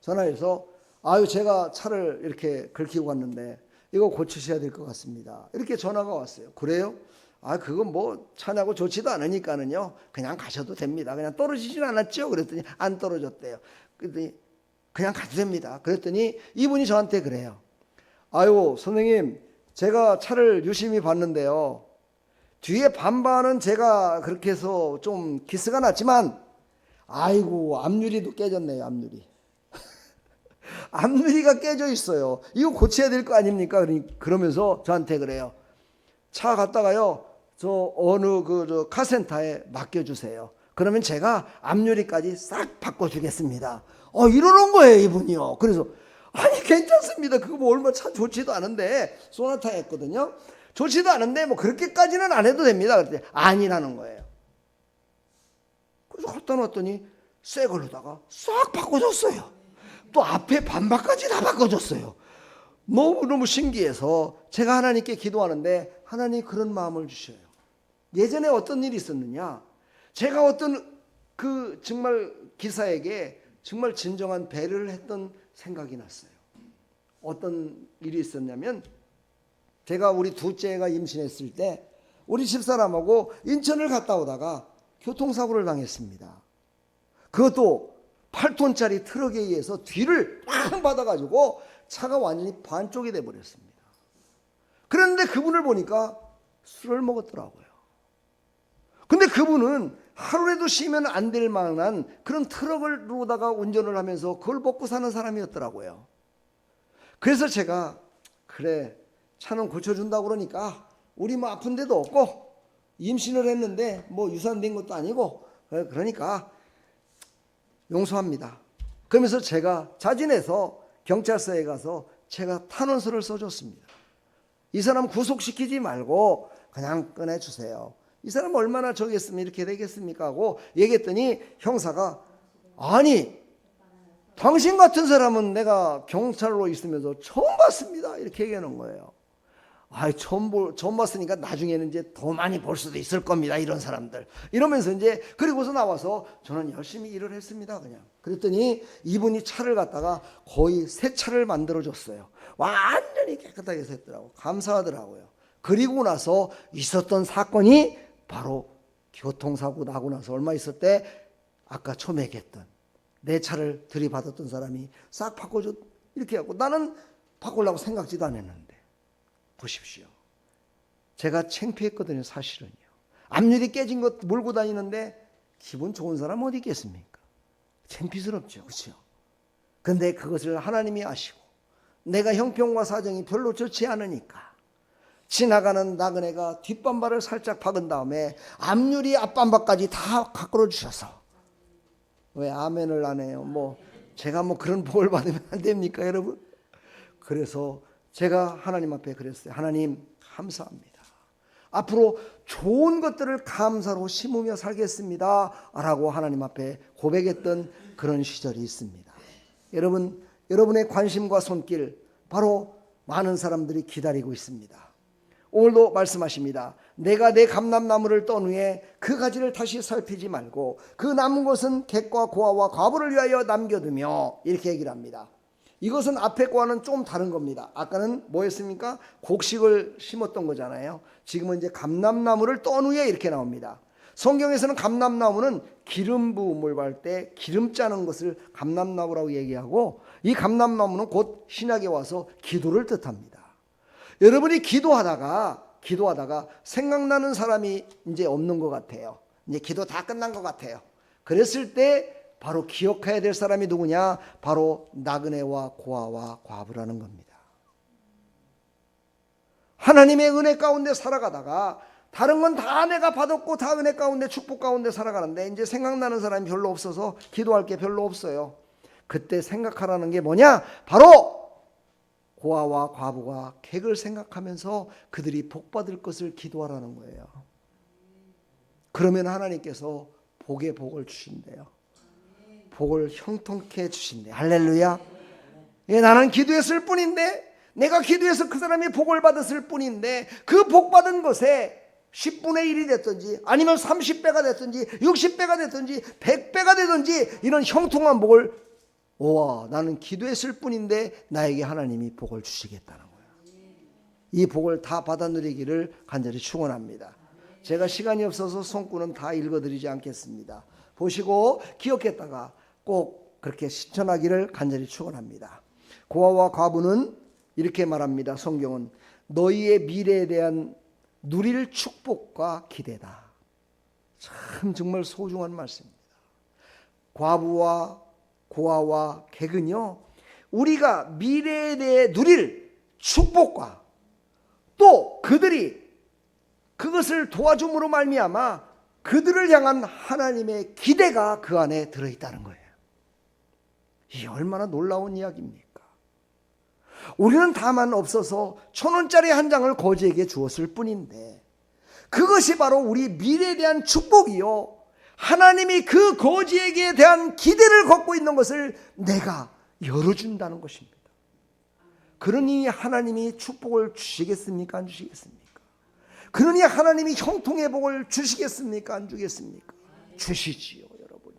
전화해서 아유 제가 차를 이렇게 긁히고 갔는데 이거 고치셔야 될 것 같습니다. 이렇게 전화가 왔어요. 그래요? 아 그건 뭐 차냐고 좋지도 않으니까는요 그냥 가셔도 됩니다. 그냥 떨어지진 않았죠? 그랬더니 안 떨어졌대요. 그랬더니 그냥 가도 됩니다. 그랬더니 이분이 저한테 그래요. 아유 선생님 제가 차를 유심히 봤는데요, 뒤에 반반은 제가 그렇게 해서 좀 기스가 났지만 아이고 앞유리도 깨졌네요. 앞유리 앞유리가 깨져 있어요. 이거 고쳐야 될 거 아닙니까? 그러면서 저한테 그래요. 차 갖다가요 저 어느 저 카센터에 맡겨주세요. 그러면 제가 앞유리까지 싹 바꿔주겠습니다. 이러는 거예요 이분이요. 그래서 아니 괜찮습니다. 그거 뭐 얼마 차 좋지도 않은데, 소나타였거든요. 좋지도 않은데 뭐 그렇게까지는 안 해도 됩니다. 그랬더니 아니라는 거예요. 그래서 갖다 놨더니 새 걸로다가 싹 바꿔줬어요. 또 앞에 반바까지 다 바꿔줬어요. 너무너무 신기해서 제가 하나님께 기도하는데 하나님이 그런 마음을 주셔요. 예전에 어떤 일이 있었느냐, 제가 어떤 그 정말 기사에게 정말 진정한 배려를 했던 생각이 났어요. 어떤 일이 있었냐면, 제가 우리 둘째가 임신했을 때 우리 집사람하고 인천을 갔다 오다가 교통사고를 당했습니다. 그것도 8톤짜리 트럭에 의해서 뒤를 팍 받아가지고 차가 완전히 반쪽이 돼버렸습니다. 그런데 그분을 보니까 술을 먹었더라고요. 근데 그분은 하루라도 쉬면 안 될 만한 그런 트럭으로다가 운전을 하면서 그걸 먹고 사는 사람이었더라고요. 그래서 제가 그래 차는 고쳐준다고 그러니까 우리 뭐 아픈 데도 없고 임신을 했는데 뭐 유산된 것도 아니고 그러니까 용서합니다. 그러면서 제가 자진해서 경찰서에 가서 제가 탄원서를 써줬습니다. 이 사람 구속시키지 말고 그냥 꺼내주세요. 이 사람 얼마나 저겠으면 이렇게 되겠습니까 하고 얘기했더니 형사가 아니 당신 같은 사람은 내가 경찰로 있으면서 처음 봤습니다 이렇게 얘기하는 거예요. 아, 처음 봤으니까 나중에는 이제 더 많이 볼 수도 있을 겁니다 이런 사람들 이러면서 이제 그리고서 나와서 저는 열심히 일을 했습니다 그냥. 그랬더니 이분이 차를 갖다가 거의 새 차를 만들어 줬어요. 완전히 깨끗하게 했더라고. 감사하더라고요. 그리고 나서 있었던 사건이 바로 교통사고 나고 나서 얼마 있을 때 아까 처음 얘기했던 내 차를 들이받았던 사람이 싹 바꿔줘 이렇게 하고 나는 바꾸려고 생각지도 안 했는데 보십시오. 제가 창피했거든요 사실은요. 앞유리 깨진 것 몰고 다니는데 기분 좋은 사람 어디 있겠습니까? 창피스럽죠. 그렇죠? 근데 그것을 하나님이 아시고 내가 형편과 사정이 별로 좋지 않으니까 지나가는 나그네가 뒷반발을 살짝 박은 다음에 앞유리 앞반발까지 다 가꾸어 주셔서 왜 아멘을 안 해요? 제가 그런 복을 받으면 안 됩니까 여러분? 그래서 제가 하나님 앞에 그랬어요. 하나님 감사합니다. 앞으로 좋은 것들을 감사로 심으며 살겠습니다 라고 하나님 앞에 고백했던 그런 시절이 있습니다. 여러분, 여러분의 관심과 손길 바로 많은 사람들이 기다리고 있습니다. 오늘도 말씀하십니다. 내가 내 감람나무를 떤 후에 그 가지를 다시 살피지 말고 그 남은 것은 객과 고아와 과부를 위하여 남겨두며 이렇게 얘기를 합니다. 이것은 앞에 거와는 좀 다른 겁니다. 아까는 뭐였습니까? 곡식을 심었던 거잖아요. 지금은 이제 감람나무를 떤 후에 이렇게 나옵니다. 성경에서는 감람나무는 기름 부음을 할 때 기름 짜는 것을 감람나무라고 얘기하고 이 감람나무는 곧 신약에 와서 기도를 뜻합니다. 여러분이 기도하다가 생각나는 사람이 이제 없는 것 같아요. 이제 기도 다 끝난 것 같아요. 그랬을 때 바로 기억해야 될 사람이 누구냐? 바로 나그네와 고아와 과부라는 겁니다. 하나님의 은혜 가운데 살아가다가 다른 건 다 내가 받았고 다 은혜 가운데 축복 가운데 살아가는데 이제 생각나는 사람이 별로 없어서 기도할 게 별로 없어요. 그때 생각하라는 게 뭐냐? 바로 고아와 과부가 객을 생각하면서 그들이 복받을 것을 기도하라는 거예요. 그러면 하나님께서 복의 복을 주신대요. 복을 형통케 해주신대. 할렐루야. 예, 나는 기도했을 뿐인데 내가 기도해서 그 사람이 복을 받았을 뿐인데 그 복받은 것에 10분의 1이 됐든지 아니면 30배가 됐든지 60배가 됐든지 100배가 되든지 이런 형통한 복을 와 나는 기도했을 뿐인데 나에게 하나님이 복을 주시겠다는 거예요. 이 복을 다 받아 누리기를 간절히 축원합니다. 제가 시간이 없어서 손구는 다 읽어드리지 않겠습니다. 보시고 기억했다가 꼭 그렇게 실천하기를 간절히 축원합니다. 고아와 과부는 이렇게 말합니다. 성경은 너희의 미래에 대한 누릴 축복과 기대다. 참 정말 소중한 말씀입니다. 과부와 고아와 객은요 우리가 미래에 대해 누릴 축복과 또 그들이 그것을 도와줌으로 말미암아 그들을 향한 하나님의 기대가 그 안에 들어있다는 거예요. 이게 얼마나 놀라운 이야기입니까? 우리는 다만 없어서 1,000원짜리 한 장을 거지에게 주었을 뿐인데 그것이 바로 우리 미래에 대한 축복이요 하나님이 그 거지에게 대한 기대를 갖고 있는 것을 내가 열어준다는 것입니다. 그러니 하나님이 축복을 주시겠습니까? 안 주시겠습니까? 그러니 하나님이 형통의 복을 주시겠습니까? 안 주겠습니까? 주시지요 여러분.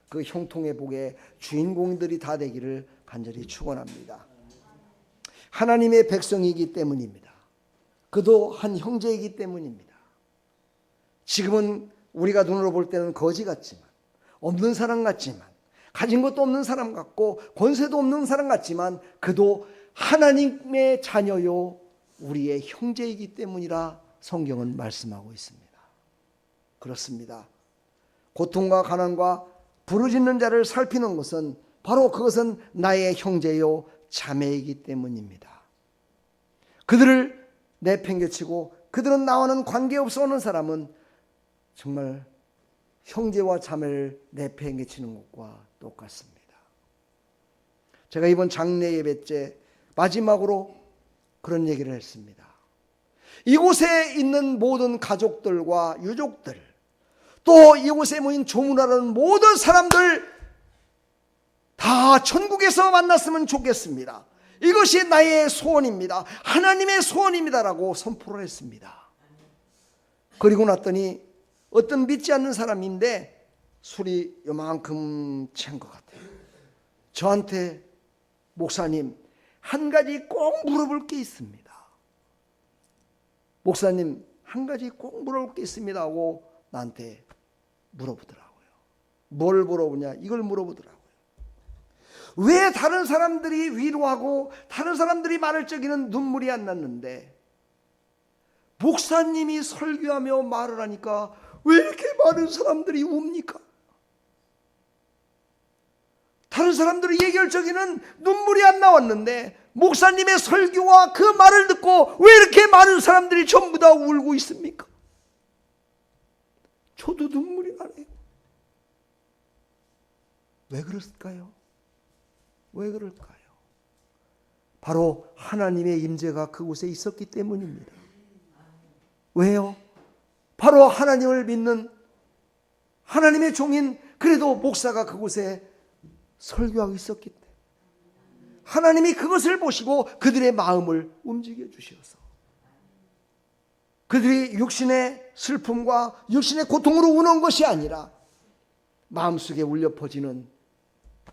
그 형통의 복의 주인공들이 다 되기를 간절히 축원합니다. 하나님의 백성이기 때문입니다. 그도 한 형제이기 때문입니다. 지금은 우리가 눈으로 볼 때는 거지 같지만 없는 사람 같지만 가진 것도 없는 사람 같고 권세도 없는 사람 같지만 그도 하나님의 자녀요 우리의 형제이기 때문이라 성경은 말씀하고 있습니다. 그렇습니다. 고통과 가난과 부르짖는 자를 살피는 것은 바로 그것은 나의 형제요 자매이기 때문입니다. 그들을 내팽개치고 그들은 나와는 관계없어 오는 사람은 정말 형제와 자매를 내팽개치는 것과 똑같습니다. 제가 이번 장례 예배 때 마지막으로 그런 얘기를 했습니다. 이곳에 있는 모든 가족들과 유족들, 또 이곳에 모인 조문하는 모든 사람들 다 천국에서 만났으면 좋겠습니다. 이것이 나의 소원입니다. 하나님의 소원입니다라고 선포를 했습니다. 그리고 났더니 어떤 믿지 않는 사람인데 술이 요만큼 취한 것 같아요. 저한테 목사님, 한 가지 꼭 물어볼 게 있습니다. 목사님, 한 가지 꼭 물어볼 게 있습니다 하고 나한테 물어보더라고요. 뭘 물어보냐? 이걸 물어보더라고요. 왜 다른 사람들이 위로하고 다른 사람들이 말을 적이는 눈물이 안 났는데 목사님이 설교하며 말을 하니까 왜 이렇게 많은 사람들이 웁니까? 다른 사람들이 얘기할 적에는 눈물이 안 나왔는데 목사님의 설교와 그 말을 듣고 왜 이렇게 많은 사람들이 전부 다 울고 있습니까? 저도 눈물이 나네요. 왜 그럴까요? 왜 그럴까요? 바로 하나님의 임재가 그곳에 있었기 때문입니다. 왜요? 바로 하나님을 믿는 하나님의 종인 그래도 목사가 그곳에 설교하고 있었기 때문에 하나님이 그것을 보시고 그들의 마음을 움직여 주셔서 그들이 육신의 슬픔과 육신의 고통으로 우는 것이 아니라 마음속에 울려 퍼지는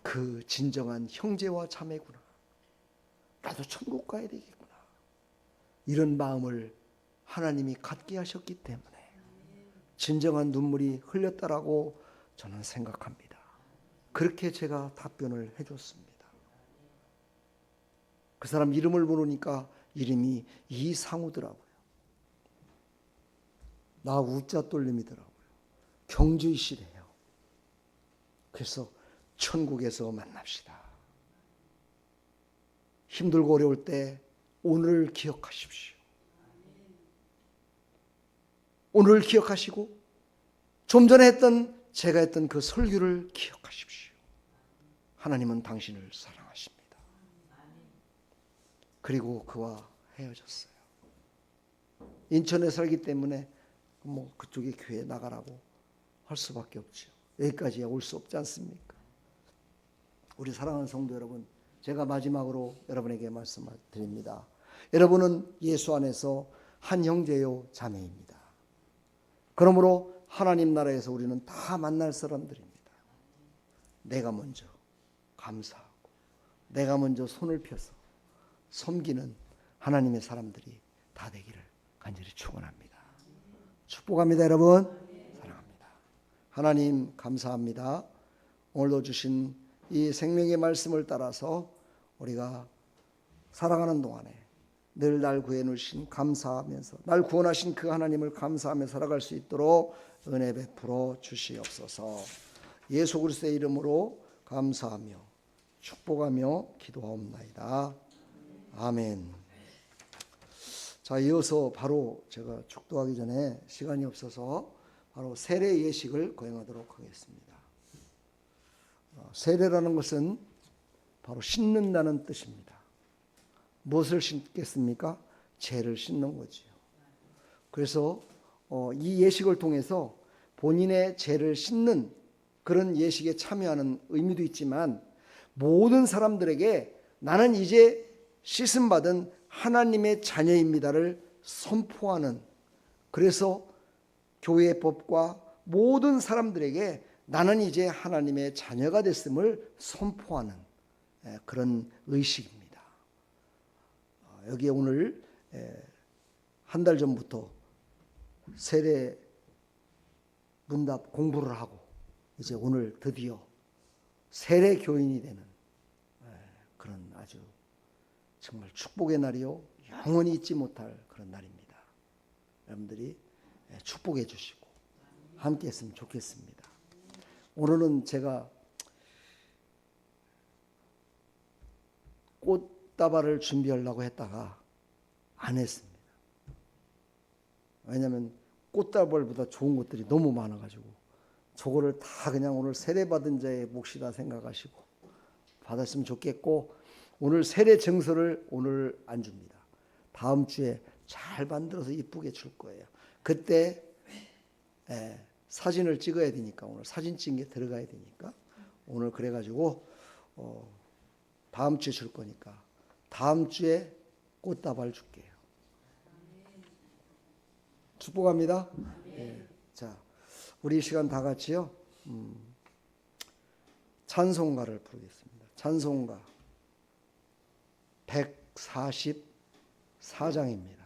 그 진정한 형제와 자매구나. 나도 천국 가야 되겠구나. 이런 마음을 하나님이 갖게 하셨기 때문에 진정한 눈물이 흘렸다라고 저는 생각합니다. 그렇게 제가 답변을 해줬습니다. 그 사람 이름을 모르니까 이름이 이상우더라고요. 나 우자 떨림이더라고요. 경주이시래요. 그래서 천국에서 만납시다. 힘들고 어려울 때 오늘을 기억하십시오. 오늘을 기억하시고 좀 전에 했던 제가 했던 그 설교를 기억하십시오. 하나님은 당신을 사랑하십니다. 그리고 그와 헤어졌어요. 인천에 살기 때문에 뭐 그쪽에 교회 나가라고 할 수밖에 없죠. 여기까지야 올 수 없지 않습니까? 우리 사랑하는 성도 여러분, 제가 마지막으로 여러분에게 말씀드립니다. 여러분은 예수 안에서 한 형제요 자매입니다. 그러므로 하나님 나라에서 우리는 다 만날 사람들입니다. 내가 먼저 감사하고 내가 먼저 손을 펴서 섬기는 하나님의 사람들이 다 되기를 간절히 축원합니다. 축복합니다. 여러분 사랑합니다. 하나님 감사합니다. 오늘도 주신 이 생명의 말씀을 따라서 우리가 살아가는 동안에 늘 날 구해 주신 감사하면서 날 구원하신 그 하나님을 감사하며 살아갈 수 있도록 은혜 베풀어 주시옵소서. 예수 그리스도의 이름으로 감사하며 축복하며 기도하옵나이다. 아멘. 자, 이어서 바로 제가 축도하기 전에 시간이 없어서 바로 세례 예식을 거행하도록 하겠습니다. 세례라는 것은 바로 씻는다는 뜻입니다. 무엇을 씻겠습니까? 죄를 씻는 거지요. 그래서 이 예식을 통해서 본인의 죄를 씻는 그런 예식에 참여하는 의미도 있지만 모든 사람들에게 나는 이제 씻음받은 하나님의 자녀입니다를 선포하는, 그래서 교회의 법과 모든 사람들에게 나는 이제 하나님의 자녀가 됐음을 선포하는 그런 의식입니다. 여기에 오늘 한 달 전부터 세례 문답 공부를 하고 이제 오늘 드디어 세례 교인이 되는 그런 아주 정말 축복의 날이요 영원히 잊지 못할 그런 날입니다. 여러분들이 축복해 주시고 함께 했으면 좋겠습니다. 오늘은 제가 꽃다발을 준비하려고 했다가 안 했습니다. 왜냐하면 꽃다발보다 좋은 것들이 너무 많아가지고 저거를 다 그냥 오늘 세례받은 자의 몫이다 생각하시고 받았으면 좋겠고, 오늘 세례 증서를 오늘 안 줍니다. 다음 주에 잘 만들어서 이쁘게 줄 거예요. 그때 사진을 찍어야 되니까 오늘 사진 찍는 게 들어가야 되니까 오늘 그래가지고 다음 주에 줄 거니까 다음 주에 꽃다발 줄게요. 축복합니다. 자, 우리 이 시간 다 같이요. 찬송가를 부르겠습니다. 찬송가 144장입니다.